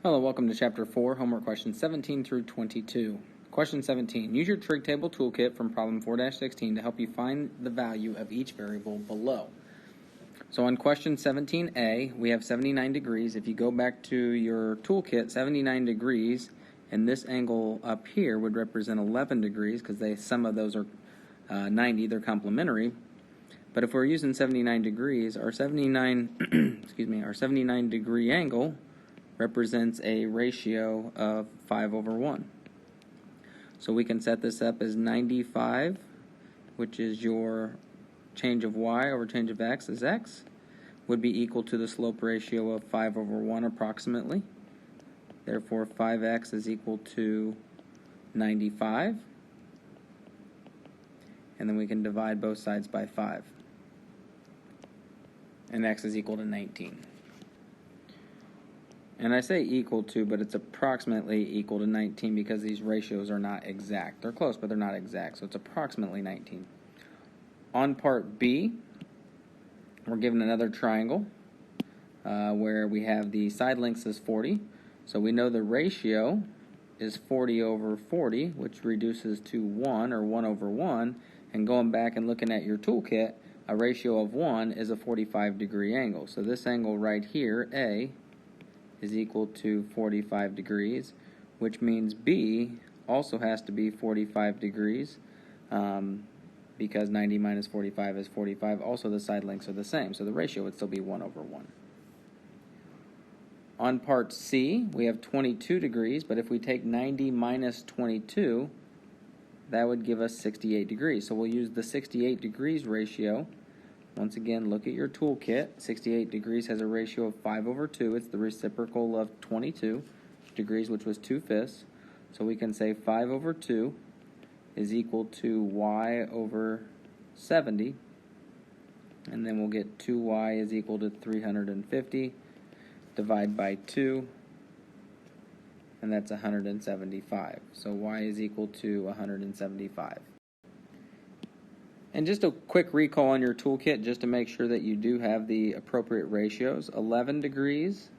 Hello, welcome to Chapter 4, homework questions 17 through 22. Question 17. Use your trig table toolkit from problem 4-16 to help you find the value of each variable below. So on question 17a, we have 79 degrees. If you go back to your toolkit, 79 degrees, and this angle up here would represent 11 degrees because some of those are 90, they're complementary. But if we're using 79 degrees, our 79 our 79 degree angle represents a ratio of 5/1. So we can set this up as 95, which is your change of y over change of x is x, would be equal to the slope ratio of 5/1 approximately. Therefore, 5x is equal to 95. And then we can divide both sides by 5. And x is equal to 19. And I say equal to, but it's approximately equal to 19 because these ratios are not exact. They're close, but they're not exact, so it's approximately 19. On part B, we're given another triangle where we have the side lengths as 40. So we know the ratio is 40 over 40, which reduces to 1, or 1 over 1. And going back and looking at your toolkit, a ratio of 1 is a 45 degree angle. So this angle right here, A, is equal to 45 degrees, which means B also has to be 45 degrees because 90 minus 45 is 45. Also, the side lengths are the same, so the ratio would still be 1 over 1. On part C, we have 22 degrees, but if we take 90 minus 22, that would give us 68 degrees. So we'll use the 68 degrees ratio. Once again, look at your toolkit. 68 degrees has a ratio of 5/2. It's the reciprocal of 22 degrees, which was 2/5. So we can say 5/2 is equal to y over 70. And then we'll get 2y is equal to 350. Divide by 2. And that's 175. So y is equal to 175. And just a quick recall on your toolkit just to make sure that you do have the appropriate ratios. 11 degrees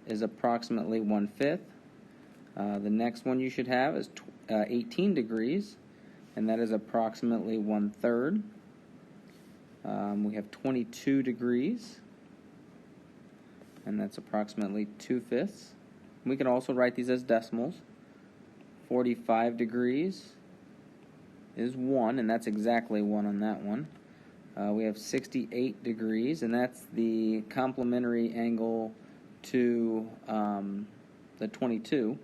is approximately 1/5. The next one you should have is 18 degrees, and that is approximately 1/3. We have 22 degrees, and that's approximately 2/5. We can also write these as decimals. 45 degrees is 1, and that's exactly 1 on that one. We have 68 degrees, and that's the complementary angle to the 22.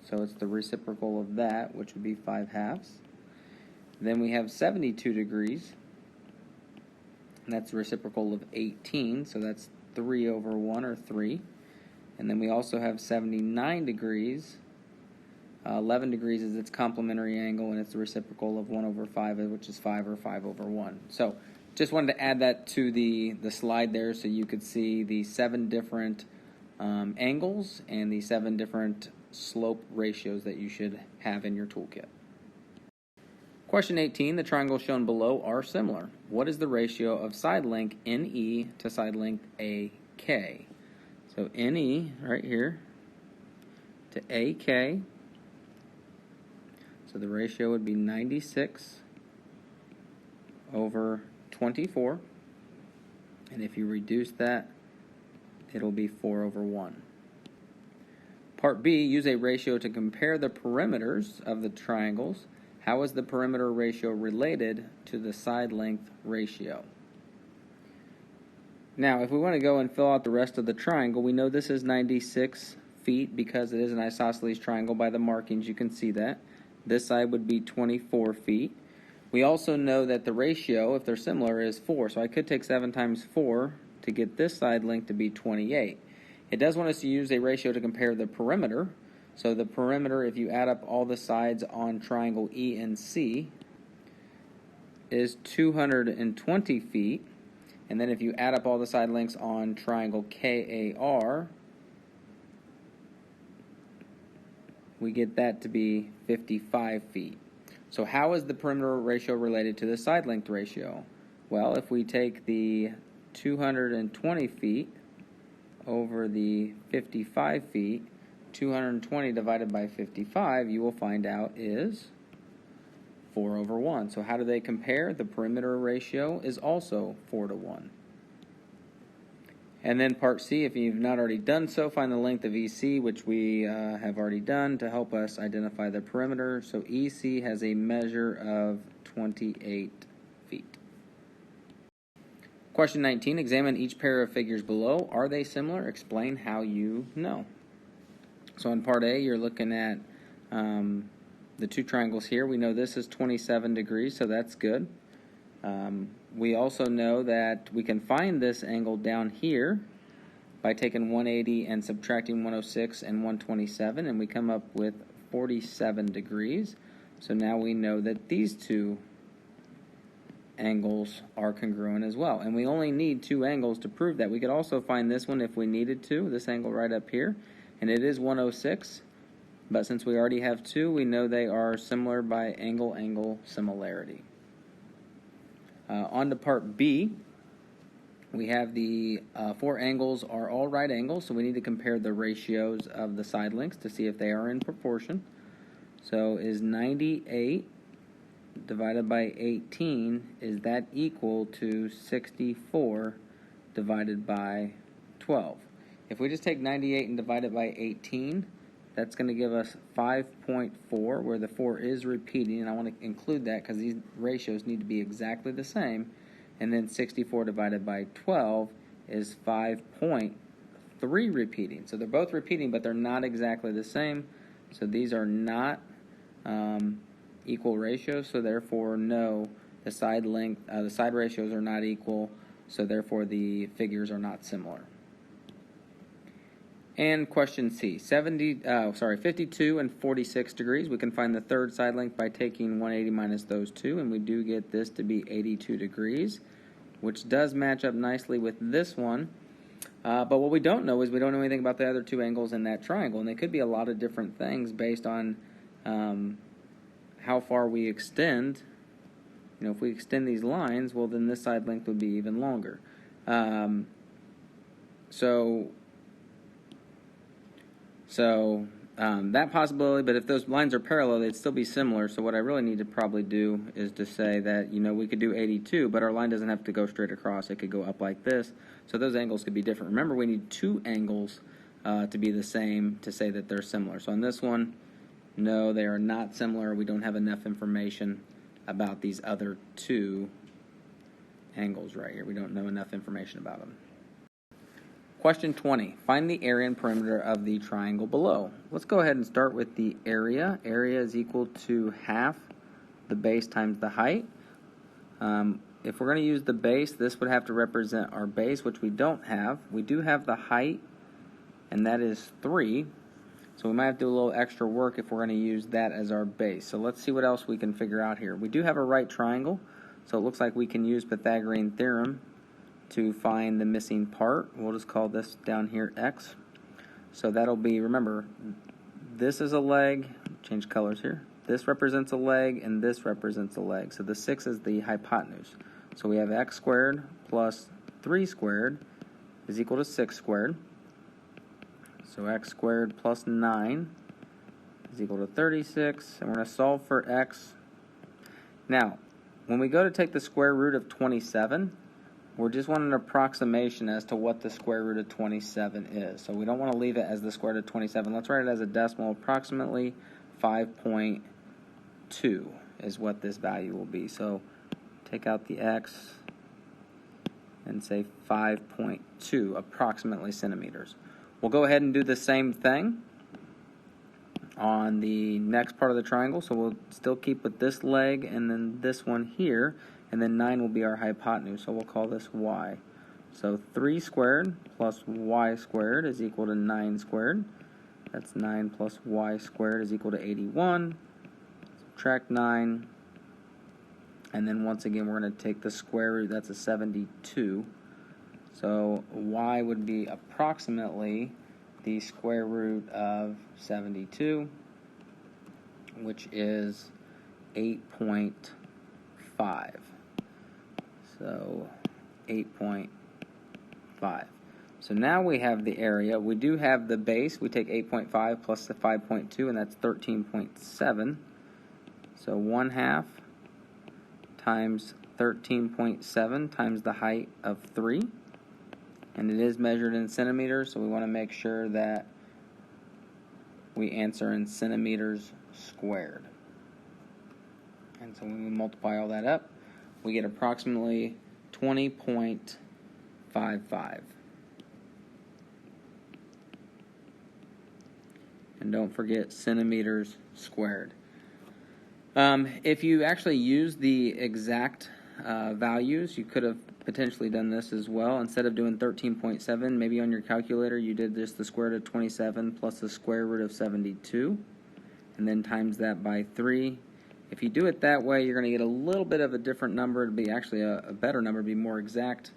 So it's the reciprocal of that, which would be 5/2. Then we have 72 degrees, and that's the reciprocal of 18, so that's 3/1, or 3. And then we also have 79 degrees. 11 degrees is its complementary angle, and it's the reciprocal of 1/5, which is 5, or 5/1. So just wanted to add that to the slide there so you could see the 7 different angles and the 7 different slope ratios that you should have in your toolkit. Question 18, the triangles shown below are similar. What is the ratio of side length NE to side length AK? So NE right here to AK. So the ratio would be 96 over 24. And if you reduce that, it'll be 4/1. Part B, use a ratio to compare the perimeters of the triangles. How is the perimeter ratio related to the side length ratio? Now, if we want to go and fill out the rest of the triangle, we know this is 96 feet because it is an isosceles triangle. By the markings, you can see that. This side would be 24 feet. We also know that the ratio, if they're similar, is 4. So I could take 7 times 4 to get this side length to be 28. It does want us to use a ratio to compare the perimeter. So the perimeter, if you add up all the sides on triangle ENC, is 220 feet. And then if you add up all the side lengths on triangle KAR, we get that to be 55 feet. So how is the perimeter ratio related to the side length ratio? Well, if we take the 220 feet over the 55 feet, 220 divided by 55, you will find out is 4/1. So how do they compare? The perimeter ratio is also 4:1. And then part C, if you've not already done so, find the length of EC, which we have already done to help us identify the perimeter. So EC has a measure of 28 feet. Question 19, examine each pair of figures below. Are they similar? Explain how you know. So in part A, you're looking at the two triangles here. We know this is 27 degrees, so that's good. We also know that we can find this angle down here by taking 180 and subtracting 106 and 127, and we come up with 47 degrees. So now we know that these two angles are congruent as well. And we only need two angles to prove that. We could also find this one if we needed to, this angle right up here, and it is 106. But since we already have two, we know they are similar by angle-angle similarity. On to part B, we have the four angles are all right angles, so we need to compare the ratios of the side lengths to see if they are in proportion. So is 98 divided by 18, is that equal to 64 divided by 12? If we just take 98 and divide it by 18, that's going to give us 5.4, where the 4 is repeating, and I want to include that because these ratios need to be exactly the same. And then 64 divided by 12 is 5.3 repeating. So they're both repeating, but they're not exactly the same. So these are not equal ratios, so therefore no, the side ratios are not equal, so therefore the figures are not similar. And question C, 52 and 46 degrees. We can find the third side length by taking 180 minus those two, and we do get this to be 82 degrees, which does match up nicely with this one. But what we don't know is we don't know anything about the other two angles in that triangle, and they could be a lot of different things based on how far we extend. You know, if we extend these lines, well, then this side length would be even longer. That possibility, but if those lines are parallel, they'd still be similar. So what I really need to probably do is to say that, you know, we could do 82, but our line doesn't have to go straight across. It could go up like this. So those angles could be different. Remember, we need two angles to be the same to say that they're similar. So on this one, no, they are not similar. We don't have enough information about these other two angles right here. We don't know enough information about them. Question 20. Find the area and perimeter of the triangle below. Let's go ahead and start with the area. Area is equal to half the base times the height. If we're going to use the base, this would have to represent our base, which we don't have. We do have the height, and that is 3. So we might have to do a little extra work if we're going to use that as our base. So let's see what else we can figure out here. We do have a right triangle, so it looks like we can use Pythagorean theorem to find the missing part. We'll just call this down here x. So that'll be, remember, this is a leg, change colors here. This represents a leg, and this represents a leg. So the 6 is the hypotenuse. So we have x squared plus 3 squared is equal to 6 squared. So x squared plus 9 is equal to 36, and we're going to solve for x. Now, when we go to take the square root of 27, we're just wanting an approximation as to what the square root of 27 is. So we don't want to leave it as the square root of 27. Let's write it as a decimal. Approximately 5.2 is what this value will be. So take out the x and say 5.2, approximately centimeters. We'll go ahead and do the same thing on the next part of the triangle. So we'll still keep with this leg and then this one here. And then 9 will be our hypotenuse, so we'll call this y. So 3 squared plus y squared is equal to 9 squared. That's 9 plus y squared is equal to 81. Subtract 9. And then once again, we're going to take the square root. That's a 72. So y would be approximately the square root of 72, which is 8.5. So 8.5. So now we have the area. We do have the base. We take 8.5 plus the 5.2, and that's 13.7. So 1/2 times 13.7 times the height of 3. And it is measured in centimeters, so we want to make sure that we answer in centimeters squared. And so when we multiply all that up, we get approximately 20.55. And don't forget centimeters squared. If you actually use the exact values, you could have potentially done this as well. Instead of doing 13.7, maybe on your calculator you did just the square root of 27 plus the square root of 72, and then times that by 3. If you do it that way, you're going to get a little bit of a different number. It'll be actually a better number, be more exact.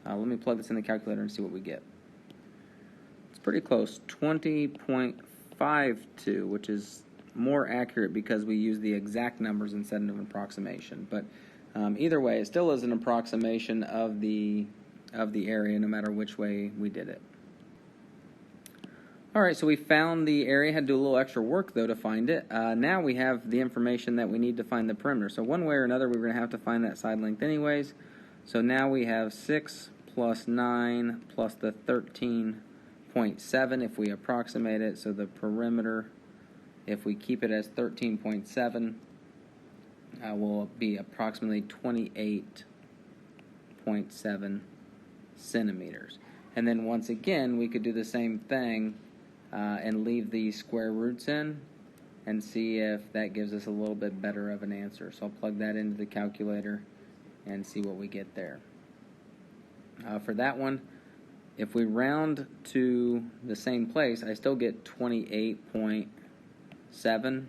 Let me plug this in the calculator and see what we get. It's pretty close, 20.52, which is more accurate because we use the exact numbers instead of an approximation. But either way, it still is an approximation of the area, no matter which way we did it. All right, so we found the area. Had to do a little extra work, though, to find it. Now we have the information that we need to find the perimeter. So one way or another, we're going to have to find that side length anyways. So now we have 6 plus 9 plus the 13.7 if we approximate it. So the perimeter, if we keep it as 13.7, will be approximately 28.7 centimeters. And then once again, we could do the same thing and leave the square roots in and see if that gives us a little bit better of an answer. So I'll plug that into the calculator and see what we get there. For that one, if we round to the same place, I still get 28.7.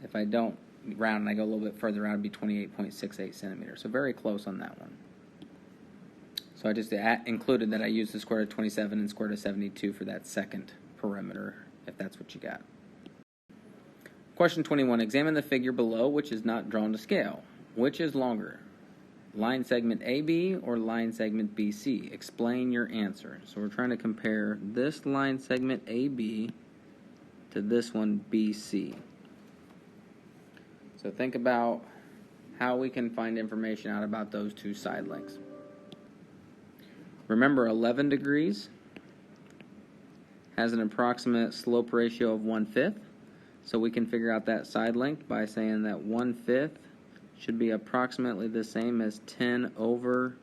If I don't round and I go a little bit further out, it'd be 28.68 centimeters. So very close on that one. So I just included that I used the square root of 27 and square root of 72 for that second perimeter, if that's what you got. Question 21. Examine the figure below, which is not drawn to scale. Which is longer? Line segment AB or line segment BC? Explain your answer. So we're trying to compare this line segment AB to this one BC. So think about how we can find information out about those two side lengths. Remember, 11 degrees has an approximate slope ratio of 1/5. So we can figure out that side length by saying that 1/5 should be approximately the same as 10 over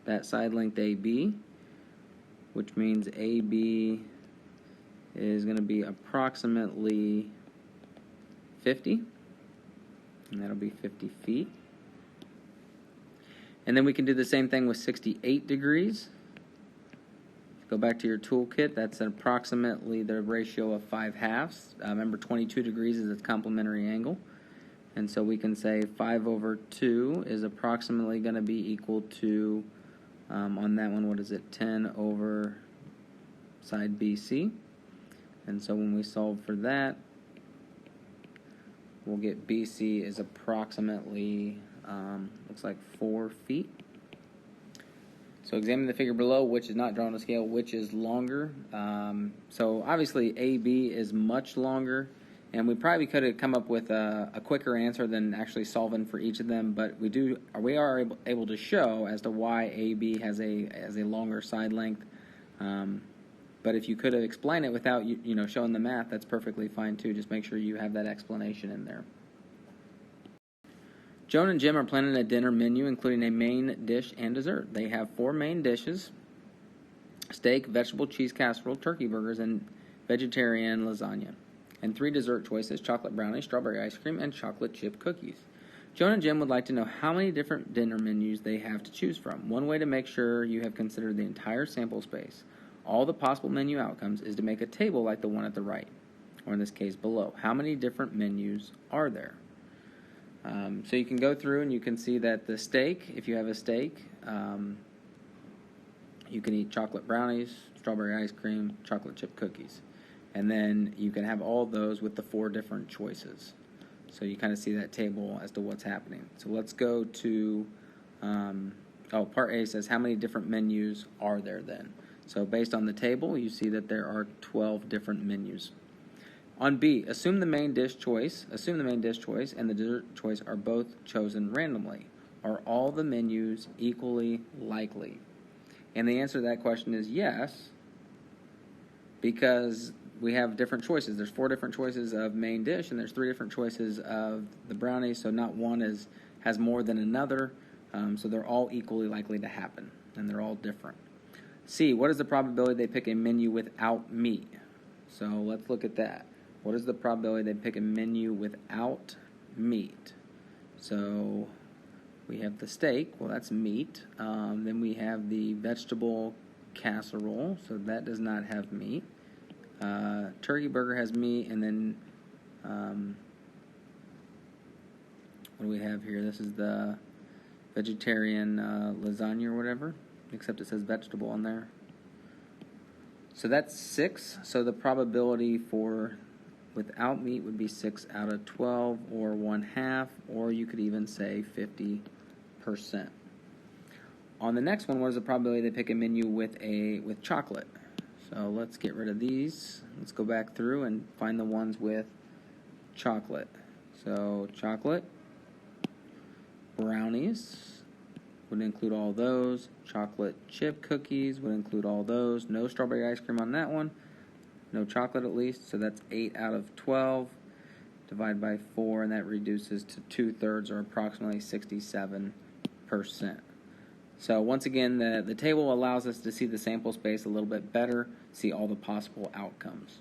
that side length AB, which means AB is going to be approximately 50, and that'll be 50 feet. And then we can do the same thing with 68 degrees. Go back to your toolkit. That's approximately the ratio of 5/2. Remember, 22 degrees is its complementary angle. And so we can say 5 over 2 is approximately going to be equal to, on that one, what is it, 10 over side BC. And so when we solve for that, we'll get BC is approximately, looks like 4 feet. So examine the figure below, which is not drawn to scale, which is longer. So obviously AB is much longer, and we probably could have come up with a quicker answer than actually solving for each of them, but we are able to show as to why AB has a longer side length. But if you could have explained it without showing the math, that's perfectly fine too. Just make sure you have that explanation in there. Joan and Jim are planning a dinner menu including a main dish and dessert. They have 4 main dishes: steak, vegetable cheese casserole, turkey burgers, and vegetarian lasagna, and 3 dessert choices: chocolate brownie, strawberry ice cream, and chocolate chip cookies. Joan and Jim would like to know how many different dinner menus they have to choose from. One way to make sure you have considered the entire sample space, all the possible menu outcomes, is to make a table like the one at the right, or in this case below. How many different menus are there? So you can go through and you can see that the steak, if you have a steak, you can eat chocolate brownies, strawberry ice cream, chocolate chip cookies. And then you can have all those with the 4 different choices. So you kind of see that table as to what's happening. So let's go to Oh, part A says how many different menus are there then? So based on the table, you see that there are 12 different menus. On B, assume the main dish choice and the dessert choice are both chosen randomly. Are all the menus equally likely? And the answer to that question is yes, because we have different choices. There's 4 different choices of main dish, and there's 3 different choices of the brownie, so not one has more than another, so they're all equally likely to happen, and they're all different. C, what is the probability they pick a menu without meat? So let's look at that. What is the probability they pick a menu without meat? So we have the steak, well that's meat. Then we have the vegetable casserole, so that does not have meat. Turkey burger has meat, and then what do we have here? This is the vegetarian lasagna or whatever, except it says vegetable on there. So that's 6. So the probability for without meat would be 6 out of 12, or 1/2, or you could even say 50%. On the next one, what is the probability they pick a menu with chocolate? So let's get rid of these. Let's go back through and find the ones with chocolate. So chocolate, brownies would include all those. Chocolate chip cookies would include all those. No strawberry ice cream on that one. No chocolate at least. So that's 8 out of 12. Divide by 4, and that reduces to 2/3, or approximately 67%. So once again, the table allows us to see the sample space a little bit better, see all the possible outcomes.